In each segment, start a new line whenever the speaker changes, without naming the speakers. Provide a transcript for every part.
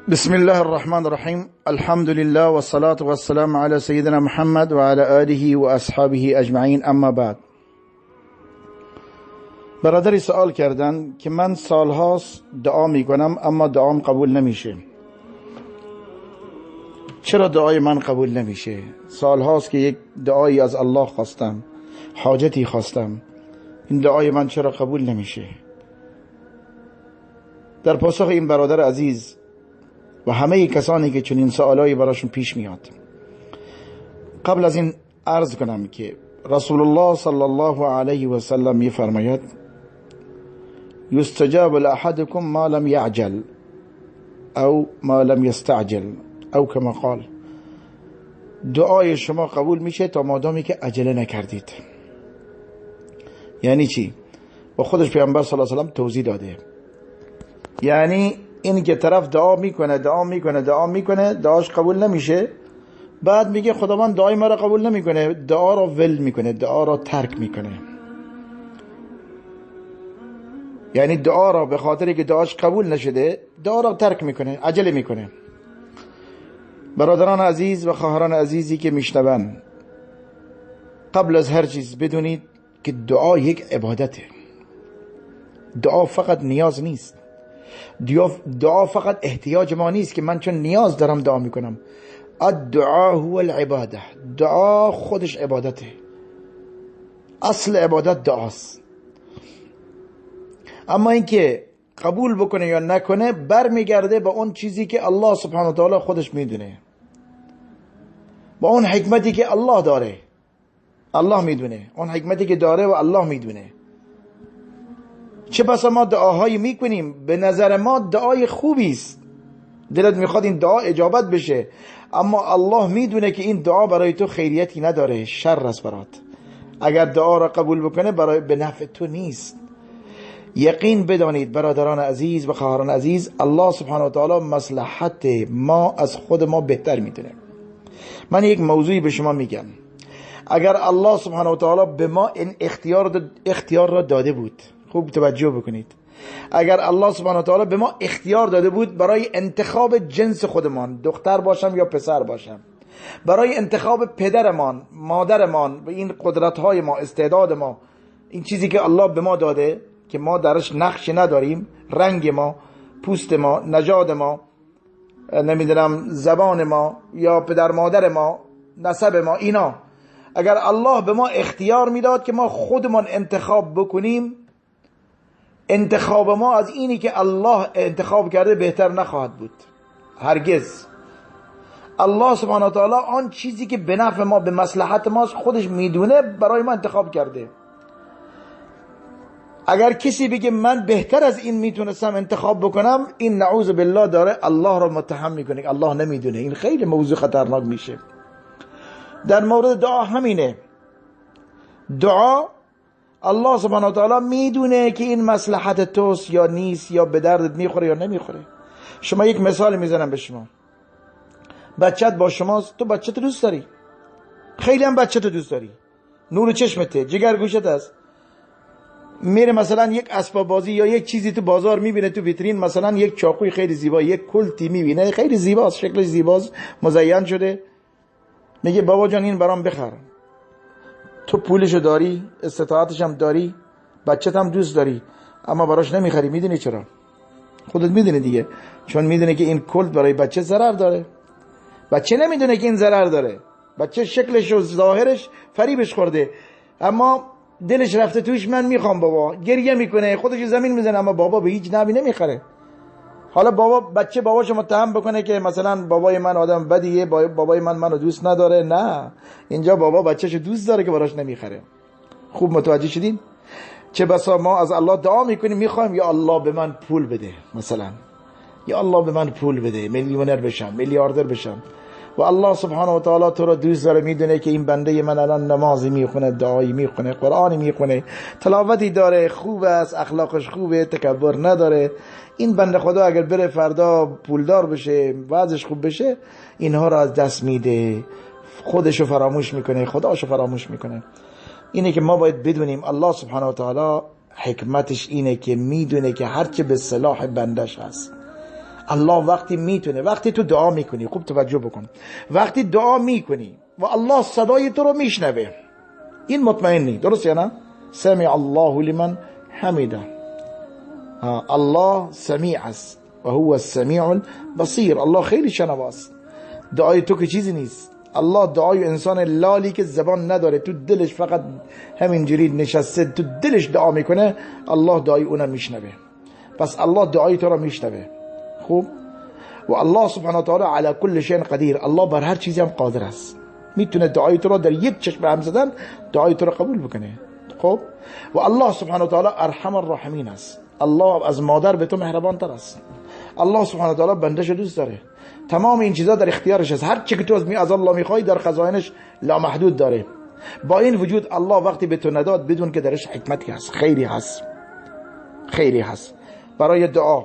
بسم الله الرحمن الرحیم. الحمد لله و الصلاة و السلام علی سیدنا محمد و علی آله و اصحابه اجمعین. اما بعد، برادری سوال کردن که من سالهاست دعا میکنم اما دعام قبول نمیشه. چرا دعای من قبول نمیشه؟ سالهاست که یک دعایی از الله خواستم، حاجتی خواستم، این دعای من چرا قبول نمیشه؟ در پاسخ این برادر عزیز و همه کسانی که چنین سوالایی براشون پیش میاد، قبل از این عرض کنم که رسول الله صلی الله علیه و سلم میفرماید یستجاب لاحدکم ما لم یعجل او ما لم یستعجل او کما قال، دعای شما قبول میشه تا مادامی که عجله نکردید. یعنی چی؟ و خودش پیامبر صلی الله علیه و سلم توضیح داده. یعنی این که طرف دعا میکنه دعاش قبول نمیشه، بعد میگه خداوند دعای ما را قبول نمیکنه، دعا را ول میکنه، دعا را ترک میکنه. یعنی دعا را به خاطری که دعاش قبول نشده دعا را ترک میکنه، عجله میکنه. برادران عزیز و خواهران عزیزی که میشنون، قبل از هر چیز بدونید که دعا یک عبادته. دعا فقط نیاز نیست، دعا فقط احتیاج ما نیست که من چون نیاز دارم دعا میکنم. الدعا هو العباده، دعا خودش عبادته، اصل عبادت دعاست. اما اینکه قبول بکنه یا نکنه برمیگرده به اون چیزی که الله سبحانه و تعالی خودش میدونه، با اون حکمتی که الله داره. الله میدونه اون حکمتی که داره و الله میدونه. چه بسا ما دعاهایی میکنیم به نظر ما دعای خوبی است، دلت میخواد این دعا اجابت بشه، اما الله میدونه که این دعا برای تو خیریتی نداره، شر است برات. اگر دعا را قبول بکنه برای به نفع تو نیست. یقین بدانید برادران عزیز و خواهران عزیز، الله سبحانه و تعالی مصلحت ما از خود ما بهتر میدونه. من یک موضوعی به شما میگم. اگر الله سبحانه و تعالی به ما این اختیار را داده بود، خوب توجه بکنید، اگر الله سبحانه و تعالی به ما اختیار داده بود برای انتخاب جنس خودمان، دختر باشم یا پسر باشم، برای انتخاب پدرمان، مادرمان، و این قدرت‌های ما، استعداد ما، این چیزی که الله به ما داده که ما درش نقش نداریم، رنگ ما، پوست ما، نژاد ما، نمیدونم زبان ما یا پدر مادر ما، نسب ما، اینا اگر الله به ما اختیار میداد که ما خودمان انتخاب بکنیم، انتخاب ما از اینی که الله انتخاب کرده بهتر نخواهد بود هرگز. الله سبحانه و تعالی آن چیزی که به نفع ما، به مصلحت ماست، خودش میدونه برای ما انتخاب کرده. اگر کسی بگه من بهتر از این میتونستم انتخاب بکنم، این نعوذ بالله داره الله را متهم میکنه، الله نمیدونه. این خیلی موضوع خطرناک میشه. در مورد دعا همینه. دعا الله سبحانه و تعالی میدونه که این مصلحت توست یا نیست، یا به دردت میخوره یا نمیخوره. شما یک مثال میزنم به شما. بچت با شماست، تو بچت دوست داری، خیلی هم بچت دوست داری، نور چشمته، جگر گوشت است. میره مثلا یک اسباب بازی یا یک چیزی تو بازار میبینه، تو ویترین مثلا یک چاقوی خیلی زیبا، یک کلتی میبینه خیلی زیباست، شکلش زیباست، مزین شده، میگه بابا جان این برام بخر. تو پولشو داری، استطاعتش هم داری، بچت هم دوست داری، اما براش نمیخری. میدونی چرا؟ خودت میدونی دیگه. چون میدونه که این کلت برای بچه ضرر داره. بچه نمیدونه که این ضرر داره، بچه شکلش و ظاهرش فریبش خورده، اما دلش رفته توش، من میخوام. بابا گریه میکنه، خودش زمین میزنه، اما بابا به هیچ نحوی نمیخره. حالا بچه باباشو متهم بکنه که مثلا بابای من آدم بدیه، بابای من منو دوست نداره. نه، اینجا بابا بچهشو دوست داره که براش نمیخره. خوب متوجه شدین؟ چه بسا ما از الله دعا میکنیم، میخوایم یا الله به من پول بده، مثلا یا الله به من پول بده، میلیونر بشم، میلیاردر بشم، و الله سبحانه و تعالی تو رو دوست داره، میدونه که این بنده من الان نمازی میخونه، دعایی میخونه، قرآنی میخونه، تلاوتی داره، خوب است، اخلاقش خوبه، تکبر نداره. این بنده خدا اگر بره فردا پولدار بشه، وضعش خوب بشه، اینها رو از دست میده، خودشو فراموش میکنه، خداشو فراموش میکنه. اینه که ما باید بدونیم الله سبحانه و تعالی حکمتش اینه که میدونه که هرچه به صلاح بندش هست. الله وقتی میتونه، وقتی تو دعا میکنی، خوب توجه بکن، وقتی دعا میکنی و الله صدای تو رو میشنوه، این مطمئنی، درست یا نه؟ سمع الله لمن حمیده. الله سمیع است و هو السمیع البصیر. الله خیلی شنواست. دعای تو که چیزی نیست. الله دعای انسان لالی که زبان نداره، تو دلش فقط همینجوری نشسته، تو دلش دعا میکنه، الله دعای اونم میشنوه. پس الله دعای تو رو میشنوه. خوب. و الله سبحانه و تعالی علی کل شیء قدیر. الله بر هر چیزی هم قادر است. میتونه دعای تو رو در یک چشم هم زدن دعای تو رو قبول بکنه. خب. و الله سبحانه و تعالی ارحم الراحمین است. الله از مادر به تو مهربان تر است. الله سبحانه و تعالی بندش دوست داره. تمام این چیزا در اختیارش است. هر چی که تو از الله میخوای در خزائنش لامحدود داره. با این وجود الله وقتی به تو نداد بدون که درش حکمتی هست، خیری هست، خیری هست برای دعا.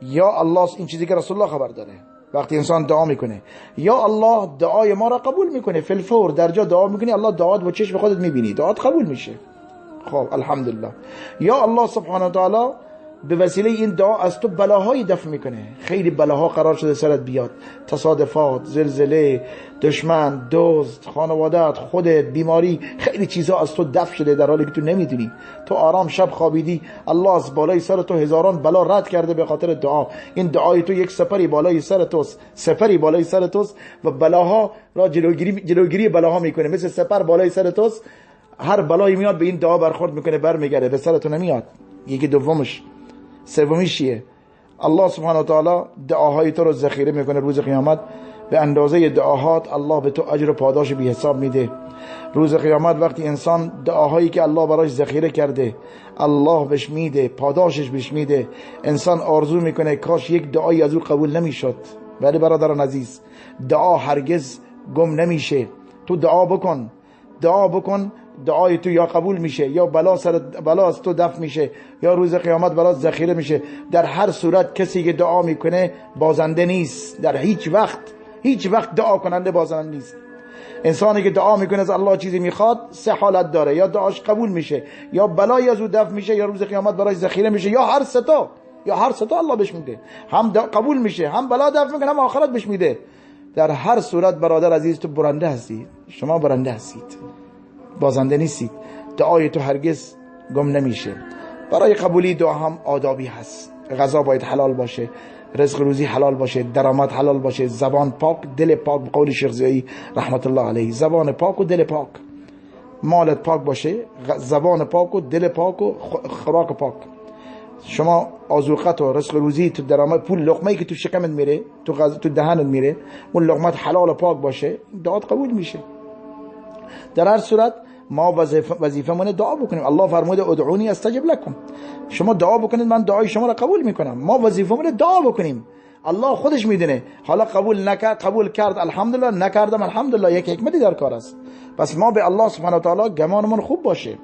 یا الله این چیزی که رسول الله خبر داره، وقتی انسان دعا میکنه یا الله دعای ما را قبول میکنه، فی الفور در جا دعا میکنی الله دعات با چشم خودت میبینی، دعات قبول میشه. خب الحمدلله. یا الله سبحانه و تعالی به وسیله این دعا از تو بلاهای دفع میکنه. خیلی بلاها قرار شده سرت بیاد، تصادفات، زلزله، دشمن، دزد، خانوادت، خودت، بیماری، خیلی چیزا از تو دفع شده در حالی که تو نمیدونی. تو آرام شب خوابیدی، الله از بالای سر تو هزاران بلا رد کرده به خاطر دعا. این دعای تو یک سپری بالای سر توست، سپری بالای سر توست و بلاها را جلوگیری بلاها میکنه. مثل سپر بالای سر توست، هر بلایی میاد به این دعا برخورد میکنه، برمیگرده به سر تو نمیاد. یکی دومش، سومیش چیه؟ الله سبحانه و تعالی دعاهای تو رو ذخیره میکنه روز قیامت. به اندازه دعاهات الله به تو اجر و پاداش بی حساب میده. روز قیامت وقتی انسان دعاهایی که الله براش ذخیره کرده الله بهش میده، پاداشش بهش میده، انسان آرزو میکنه کاش یک دعایی از او قبول نمیشد. ولی برادران عزیز، دعا هرگز گم نمیشه. تو دعا بکن، دعا بکن، دعای تو یا قبول میشه یا بلا از تو دفع میشه یا روز قیامت برات ذخیره میشه. در هر صورت کسی که دعا میکنه بازنده نیست. در هیچ وقت دعا کننده بازنده نیست. انسانی که دعا میکنه از الله چیزی میخواد سه حالت داره: یا دعاش قبول میشه، یا بلای از او دفع میشه، یا روز قیامت براش ذخیره میشه، یا هر ستا الله بهش میده. هم قبول میشه، هم بلا دفع میکنه، هم آخرت بهش میده. در هر صورت برادر عزیز تو برنده هستی. شما برنده هستید، بازنده نیستید. دعای تو هرگز گم نمیشه. برای قبولی دعا هم آدابی هست. غذا باید حلال باشه، رزق روزی حلال باشه، درآمد حلال باشه، زبان پاک، دل پاک. به قول شیخ زیایی رحمت الله علیه، زبان پاک و دل پاک. مالت پاک باشه، زبان پاک و دل پاک و خوراک پاک. شما آذوقت و رزق روزی، تو درآمد، پول، لقمه‌ای که تو شکمت میره، تو دهنت میره، اون لقمت حلال و پاک باشه، دعات قبول میشه. در هر صورت ما وظیفمون دعا بکنیم. الله فرموده ادعونی استجب لکم. شما دعا بکنید من دعای شما را قبول میکنم. ما وظیفمون دعا بکنیم. الله خودش میدونه. حالا قبول کرد الحمدلله، نکردم الحمدلله، یک حکمتی در کار است. پس ما به الله سبحانه و تعالی گمانمون خوب باشه.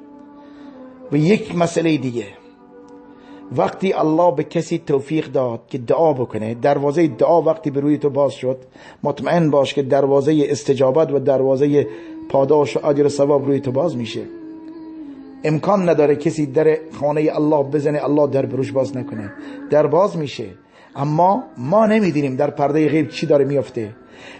و یک مسئله دیگه، وقتی الله به کسی توفیق داد که دعا بکنه، دروازه دعا وقتی به روی تو باز شد، مطمئن باش که دروازه استجابت و دروازه پاداش و اجر و ثواب روی تو باز میشه. امکان نداره کسی در خانه الله بزنه الله در بروش باز نکنه. در باز میشه، اما ما نمیدونیم در پرده غیب چی داره میفته.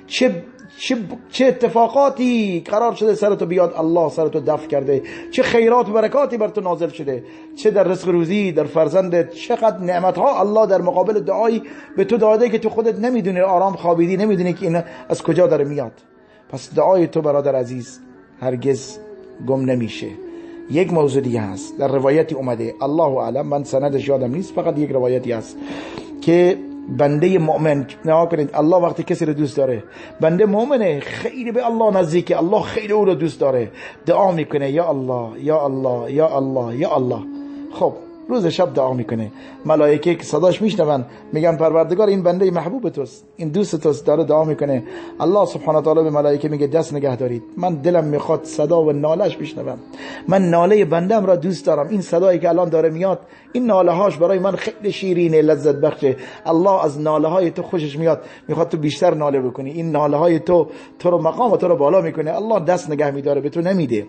چه اتفاقاتی قرار شده سرتو بیاد الله سرتو دفع کرده، چه خیرات و برکاتی بر تو نازل شده، چه در رزق روزی، در فرزندت، چقدر نعمتها الله در مقابل دعایی به تو داده که تو خودت نمیدونی، آرام خوابیدی نمیدونی که این از کجا داره میاد. پس دعای تو برادر عزیز هرگز گم نمیشه. یک موضوع دیگه هست، در روایتی اومده، الله اعلم، من سندش یادم نیست، فقط یک روایتی هست که بنده مؤمن، نگاه کنید، الله وقتی کسی رو دوست داره، بنده مؤمنه، خیلی به الله نزدیکه، الله خیلی او رو دوست داره، دعا میکنه یا الله یا الله یا الله یا الله. خب روز شب دعا میکنه، ملائکه که صداش میشنون میگن پروردگار این بنده محبوب توست، این دوست توست، داره دعا میکنه. الله سبحانه و تعالی به ملائکه میگه دست نگه دارید، من دلم میخواد صدا و نالش بشنوم، من ناله بندم را دوست دارم. این صدایی که الان داره میاد، این ناله هاش برای من خیلی شیرینه، لذت بخشه. الله از ناله های تو خوشش میاد، میخواد تو بیشتر ناله بکنی. این ناله های تو رو مقام تو رو بالا میکنه. الله دست نگه میداره، به تو نمیده،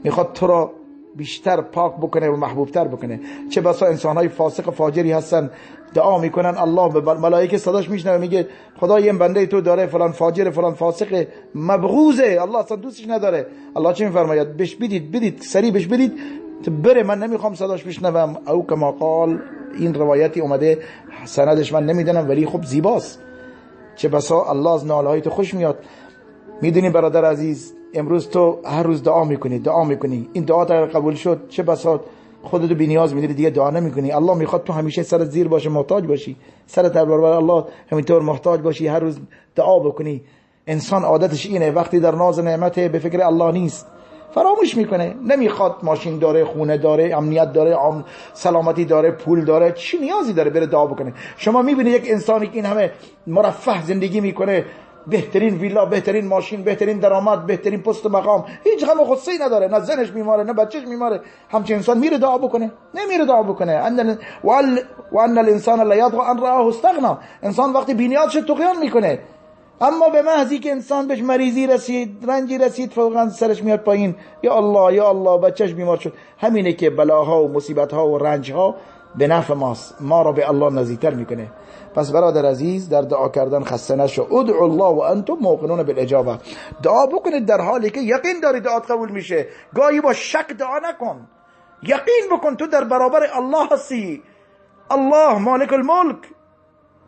میخواد تو رو بیشتر پاک بکنه و محبوبتر بکنه. چه بسا انسان‌های فاسق و فاجری هستن، دعا میکنن الله به ملائکه صداش میشنوه میگه خدا این بنده تو داره فلان فاجر فلان فاسق مبغوزه، الله اصلا دوستش نداره. الله چه میفرماید؟ بهش بدید سریع بهش بدید تو بره، من نمیخوام صداش بشنوم. او کما قال، این روایتی اومده سندش من نمیدونم ولی خب زیباست. چه بسا الله از ناله های تو خوش میاد. میدونی برادر عزیز، امروز تو هر روز دعا میکنی این دعا تا قبول شد چه بسا خودتو بی نیاز میدونی دیگه دعا نمیکنی. الله میخواد تو همیشه سرت زیر باشه، محتاج باشی، سرت در برابر الله همینطور محتاج باشی، هر روز دعا بکنی. انسان عادتش اینه وقتی در ناز نعمت به فکر الله نیست فراموش میکنه. نمیخواد ماشین داره، خونه داره، امنیت داره، سلامتی داره، پول داره، چی نیازی داره بره دعا بکنه؟ شما میبینید یک انسانی که این همه مرفه زندگی میکنه، بهترین ویلا، بهترین ماشین، بهترین درآمد، بهترین پست مقام، هیچ غم و غصه‌ای نداره، نه زنش میماره نه بچهش میماره، همچین انسان میره دعا بکنه؟ نمیره دعا بکنه. و ان الانسان لا یطغى ان رآه استغنى، انسان وقتی بی‌نیاز شد طغیان میکنه. اما به محضی که انسان بهش مریضی رسید، رنجی رسید، فوقا سرش میاد پایین، یا الله یا الله بچهش بیمار شد. همینه که بلاها و مصیبتها و رنجها به نفع ماست، ما را به الله نزدیکتر میکنه. پس برادر عزیز در دعا کردن خسته نشو. ادعوا الله و انتم موقنون بالاجابه، دعا بکنید در حالی که یقین داری دعات قبول میشه. گاهی با شک دعا نکن، یقین بکن تو در برابر الله هستی. الله مالک الملک،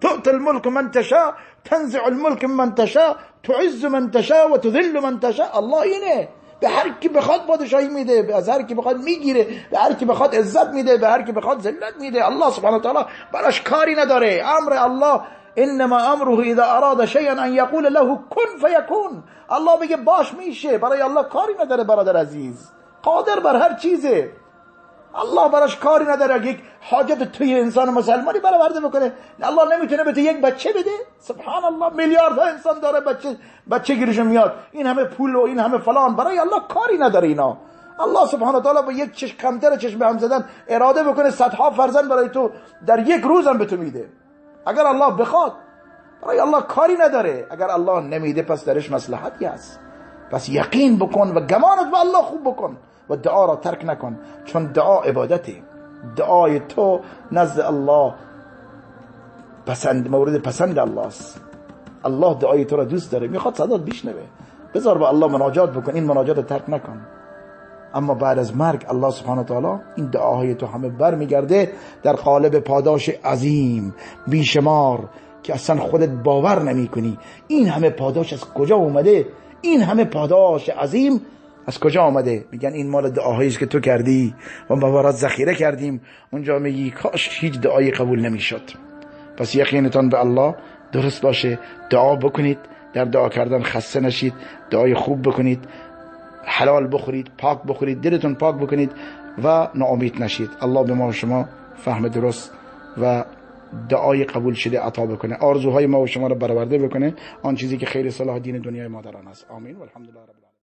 تؤتي الملك من تشاء، تنزع الملك من تشاء، تعز من تشاء و تذل من تشاء. الله اینه، به هر کی بخواد پادشاهی میده، از هر کی بخواد میگیره، به هر کی بخواد عزت میده، به هر کی بخواد ذلت میده. الله سبحانه و تعالی براش کاری نداره. امر الله انما امره اذا اراد شيئا ان يقول له كن فيكون. الله بگه باش میشه، برای الله کاری نداره برادر عزیز، قادر بر هر چیزه. الله براش کاری نداره یک حاجت توی انسان مسلمانی برآورده بکنه. الله نمیتونه به تو یک بچه بده؟ سبحان الله، میلیاردها انسان داره بچه گیرشون میاد، این همه پول و این همه فلان، برای الله کاری نداره اینا. الله سبحانه و تعالی با یک چشم کمتر چشم به هم زدن اراده بکنه صدها فرزند برای تو در یک روز هم به تو میده، اگر الله بخواد. برای الله کاری نداره. اگر الله نمیده پس درش مصلحتی هست. پس یقین بکن و گمانت به الله خوب بکن و دعا را ترک نکن، چون دعا عبادته. دعای تو نزد الله مورد پسند الله است. الله دعای تو را دوست داره، میخواد صدات بشنوه. بذار با الله مناجات بکن، این مناجات رو ترک نکن. اما بعد از مرگ الله سبحانه و تعالی این دعاهای تو همه برمیگرده در قالب پاداش عظیم بیشمار که اصلا خودت باور نمی کنی. این همه پاداش از کجا اومده؟ این همه پاداش عظیم از کجا آمده؟ میگن این مال دعاهایی است که تو کردی و ما برات ذخیره کردیم. اونجا میگی کاش هیچ دعایی قبول نمیشد. پس یقینتان به الله درست باشه. دعا بکنید، در دعا کردن خسته نشید، دعای خوب بکنید، حلال بخورید، پاک بخورید، دلتون پاک بکنید و ناامید نشید. الله به ما و شما فهم درست و دعای قبول شده عطا بکنه، آرزوهای ما و شما را برآورده بکنه، آن چیزی که خیر صلاح دین دنیای ما در آن است. آمین و الحمدلله رب العالمین.